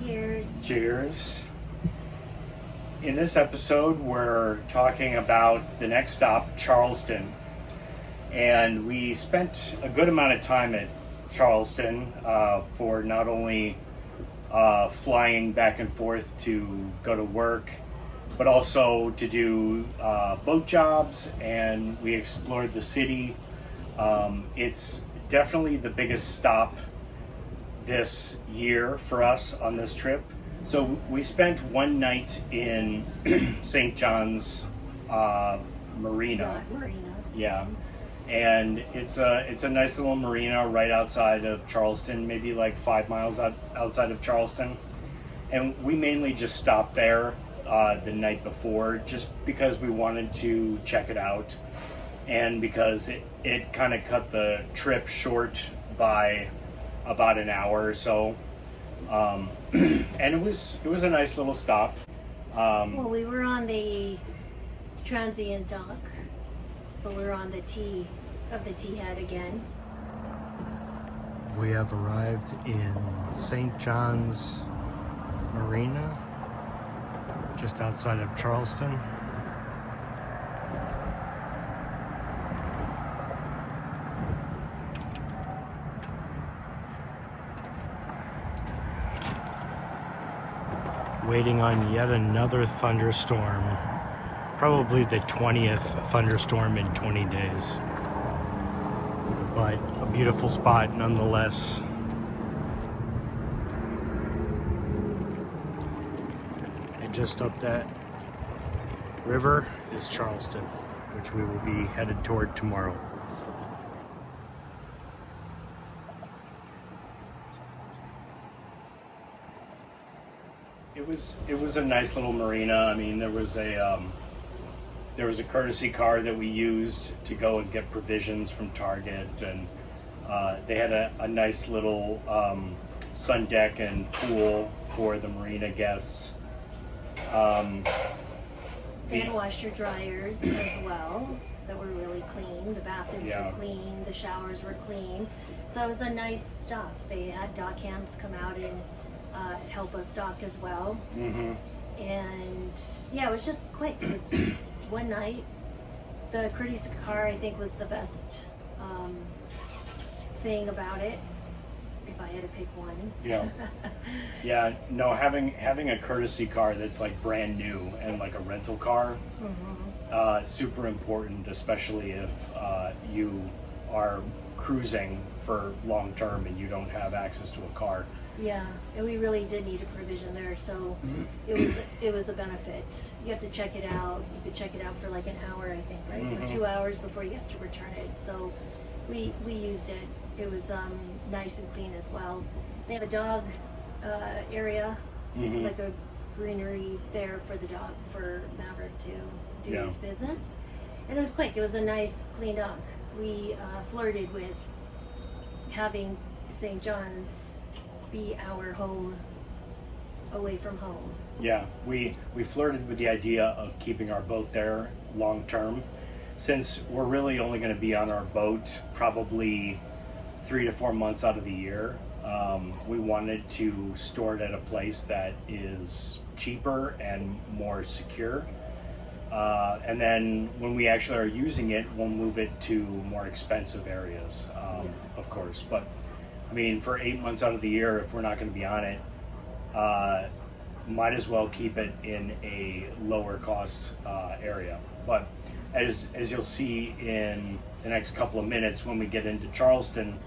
Cheers. Cheers. In this episode, we're talking about the next stop, Charleston. And we spent a good amount of time at Charleston for not only flying back and forth to go to work, but also to do boat jobs, and we explored the city. It's definitely the biggest stop this year for us on this trip. So we spent one night in St.Johns Marina. Marina. Yeah. And it's a nice little marina right outside of Charleston, maybe like 5 miles outside of Charleston. And we mainly just stopped there the night before just because we wanted to check it out, and because it kind of cut the trip short by about an hour or so. And it was a nice little stop. Well, we were on the transient dock, but we're on the T of the T head again. We have arrived in St. John's Marina, just outside of Charleston. Waiting on yet another thunderstorm, probably the 20th thunderstorm in 20 days. But a beautiful spot nonetheless. And just up that river is Charleston, which we will be headed toward tomorrow. It was a nice little marina. I mean, there was a courtesy car that we used to go and get provisions from Target, and they had a nice little sun deck and pool for the marina guests. They had washer dryers as well that were really clean. The bathrooms were clean. The showers were clean. So it was a nice stop. They had dock hands come out and help us dock as well. Mm-hmm. And yeah, it was just quick. It was one night. The courtesy car, I think, was the best thing about it, if I had to pick one. Yeah. Yeah, no, having a courtesy car that's like brand new and like a rental car, super important, especially if you are cruising for long term and you don't have access to a car. Yeah, and we really did need a provision there, so it was a benefit. You have to check it out. You could check it out for like an hour, I think, right? Or 2 hours before you have to return it. So we used it. It was nice and clean as well. They have a dog area, like a greenery there for the dog, for Maverick to do his business. And it was quick. It was a nice, clean dock. We flirted with having St. John's be our home away from home. Yeah, we flirted with the idea of keeping our boat there long term, since we're really only going to be on our boat probably 3 to 4 months out of the year. We wanted to store it at a place that is cheaper and more secure. And then when we actually are using it, we'll move it to more expensive areas, of course. But I mean, for 8 months out of the year, if we're not going to be on it, might as well keep it in a lower cost area. But as you'll see in the next couple of minutes when we get into Charleston,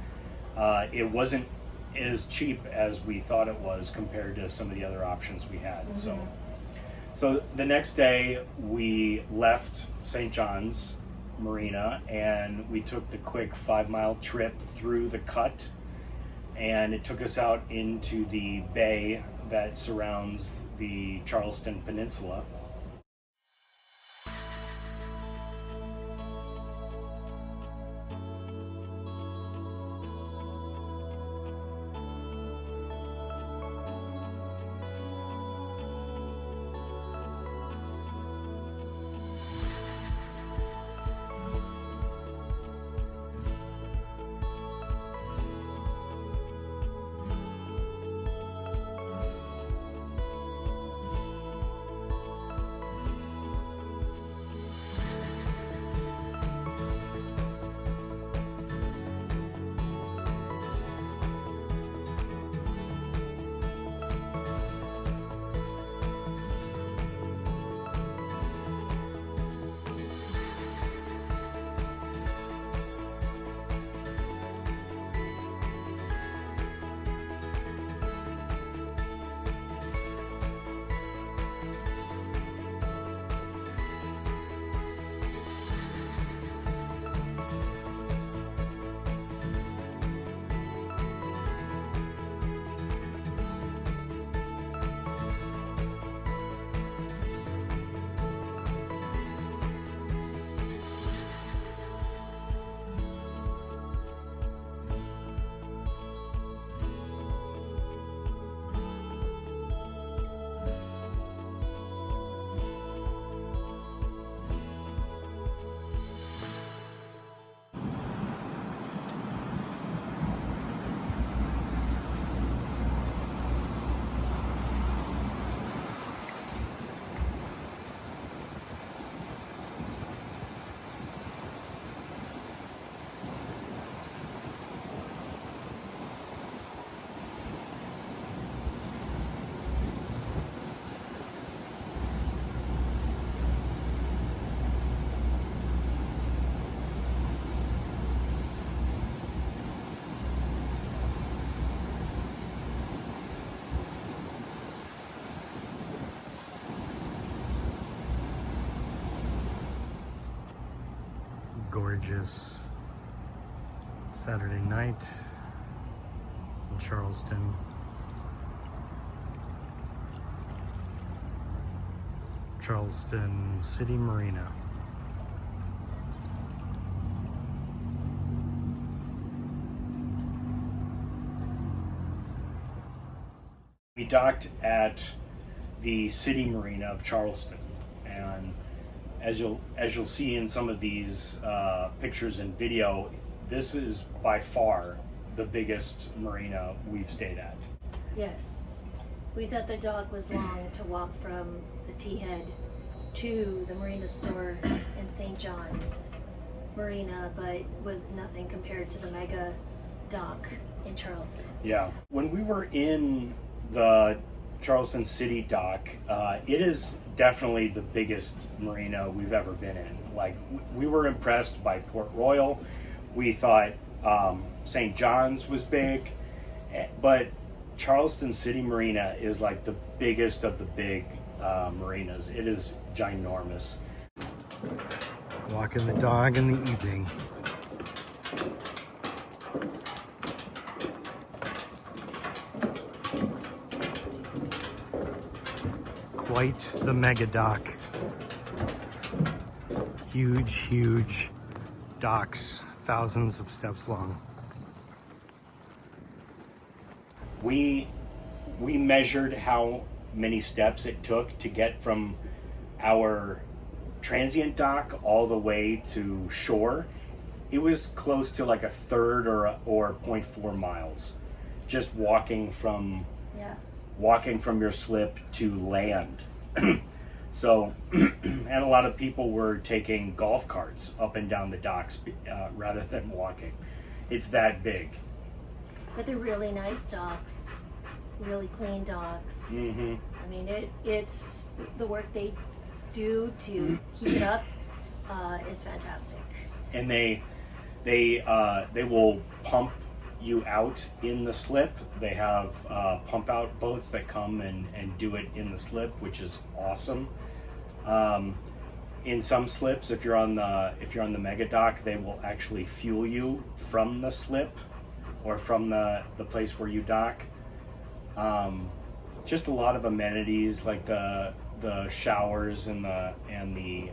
it wasn't as cheap as we thought it was compared to some of the other options we had. So the next day we left St. John's Marina and we took the quick 5-mile trip through the cut, and it took us out into the bay that surrounds the Charleston Peninsula. gorgeous Saturday night in Charleston. Charleston City Marina. We docked at the City Marina of Charleston, and as you'll see in some of these pictures and video, this is by far the biggest marina we've stayed at. Yes. We thought the dock was long to walk from the T-head to the marina store in St. Johns Marina, but was nothing compared to the mega dock in Charleston. Yeah. When we were in the Charleston City dock, it is definitely the biggest marina we've ever been in. Like, we were impressed by Port Royal. We thought St. Johns was big, but Charleston City Marina is like the biggest of the big marinas. It is ginormous. Walking the dog in the evening. Quite the mega dock. Huge docks, thousands of steps long. We measured how many steps it took to get from our transient dock all the way to shore. It was close to like a third or 0.4 miles, just walking from your slip to land. So, and a lot of people were taking golf carts up and down the docks rather than walking. It's that big. But they're really nice docks, really clean docks. Mm-hmm. I mean, it's the work they do to keep it up is fantastic. And they will pump you out in the slip. They have pump out boats that come and do it in the slip, which is awesome. In some slips, if you're on the mega dock, they will actually fuel you from the slip or from the place where you dock. Just a lot of amenities like the showers and the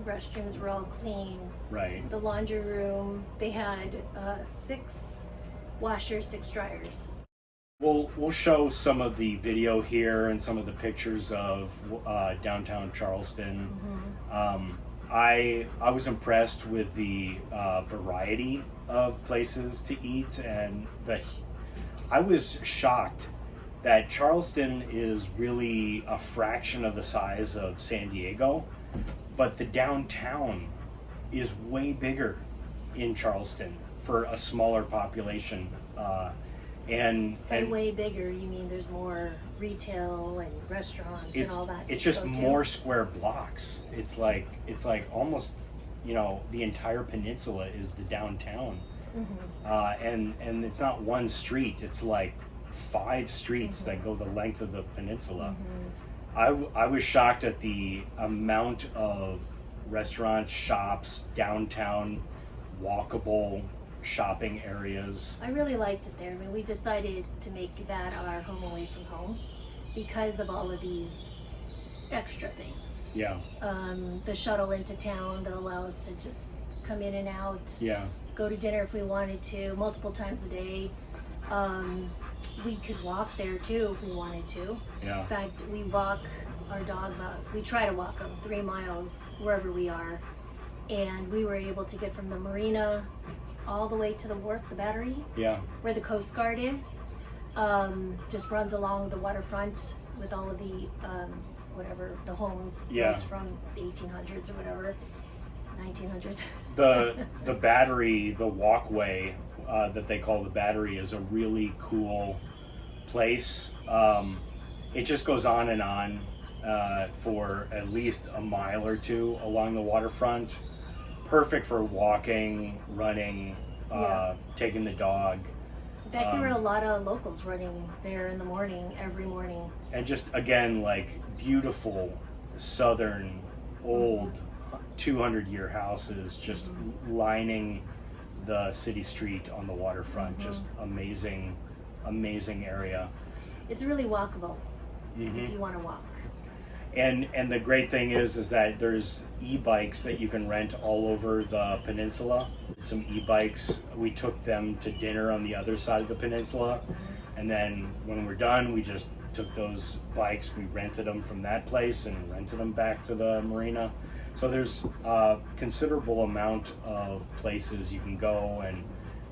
restrooms were all clean. Right. The laundry room, they had 6 washers, 6 dryers. We'll show some of the video here and some of the pictures of downtown Charleston. Mm-hmm. I was impressed with the variety of places to eat, and I was shocked that Charleston is really a fraction of the size of San Diego, but the downtown is way bigger in Charleston for a smaller population. And way bigger, you mean there's more retail and restaurants and all that? It's just more square blocks. It's like almost, the entire peninsula is the downtown. Mm-hmm. And it's not one street. It's like 5 streets mm-hmm. that go the length of the peninsula. Mm-hmm. I was shocked at the amount of restaurants, shops, downtown, walkable shopping areas. I really liked it there. I mean, we decided to make that our home away from home because of all of these extra things. Yeah. The shuttle into town that allow us to just come in and out. Yeah. Go to dinner if we wanted to, multiple times a day. We could walk there too if we wanted to. Yeah. In fact, we walk our dog we try to walk them 3 miles wherever we are. And we were able to get from the marina all the way to the wharf, the battery, where the Coast Guard is. Just runs along the waterfront with all of the the homes built from the 1800s or whatever, 1900s. The battery, the walkway that they call the battery, is a really cool place. It just goes on and on for at least a mile or 2 along the waterfront. Perfect for walking, running, taking the dog. In fact, there were a lot of locals running there in the morning, every morning. And just, again, like beautiful southern old 200-year houses just lining the city street on the waterfront. Just amazing area. It's really walkable if you want to walk. And the great thing is that there's e-bikes that you can rent all over the peninsula. Some e-bikes, we took them to dinner on the other side of the peninsula, and then when we're done, we just took those bikes, we rented them from that place and rented them back to the marina. So there's a considerable amount of places you can go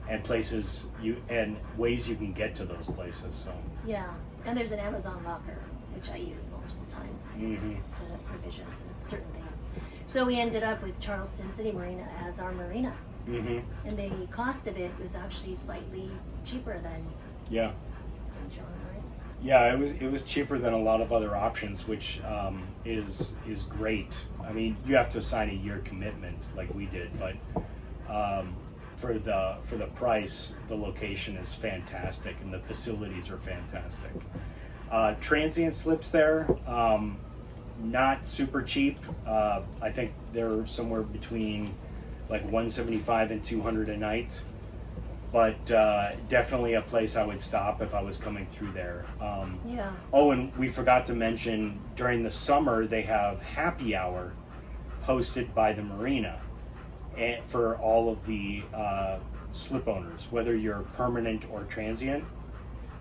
and places and ways you can get to those places. So yeah, and there's an Amazon locker, which I use multiple times to provisions and certain things. So we ended up with Charleston City Marina as our marina, and the cost of it was actually slightly cheaper than St. Johns, right? Yeah, it was cheaper than a lot of other options, which is great. I mean, you have to sign a year commitment like we did, but for the price, the location is fantastic and the facilities are fantastic. Transient slips there, not super cheap. I think they're somewhere between like $175 and $200 a night, but definitely a place I would stop if I was coming through there. Oh, and we forgot to mention, during the summer they have happy hour hosted by the marina for all of the slip owners, whether you're permanent or transient.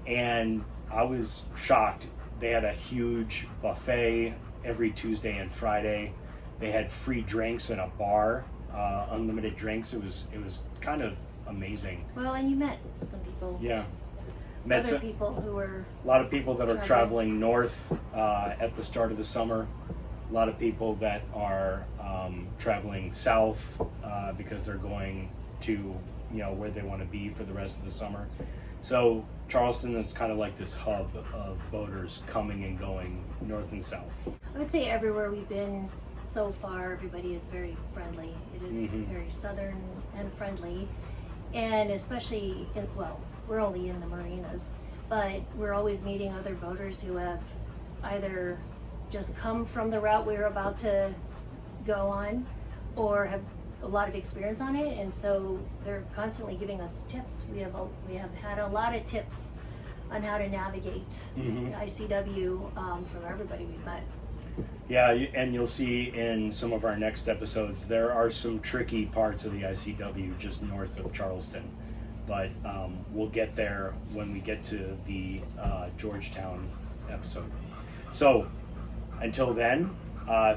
And I was shocked. They had a huge buffet every Tuesday and Friday. They had free drinks in a bar, unlimited drinks. It was kind of amazing. Well, and you met some people. Yeah. Other people who were... A lot of people that are traveling north at the start of the summer. A lot of people that are traveling south because they're going to, where they want to be for the rest of the summer. So Charleston is kind of like this hub of boaters coming and going north and south. I would say everywhere we've been so far, everybody is very friendly. It is very southern and friendly. And especially, we're only in the marinas, but we're always meeting other boaters who have either just come from the route we're about to go on or have a lot of experience on it, and so they're constantly giving us tips. We have had a lot of tips on how to navigate the ICW from everybody we've met. Yeah, and you'll see in some of our next episodes, there are some tricky parts of the ICW just north of Charleston, but we'll get there when we get to the Georgetown episode. So until then,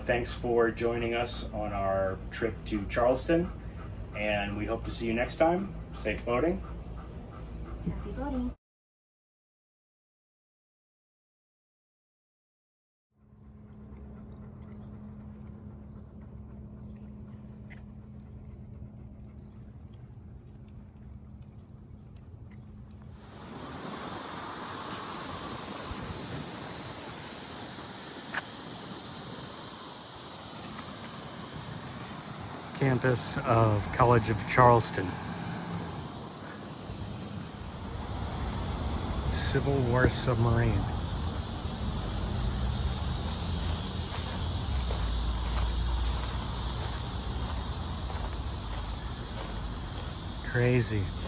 thanks for joining us on our trip to Charleston, and we hope to see you next time. Safe boating. Happy boating. Campus of College of Charleston. Civil War submarine. Crazy.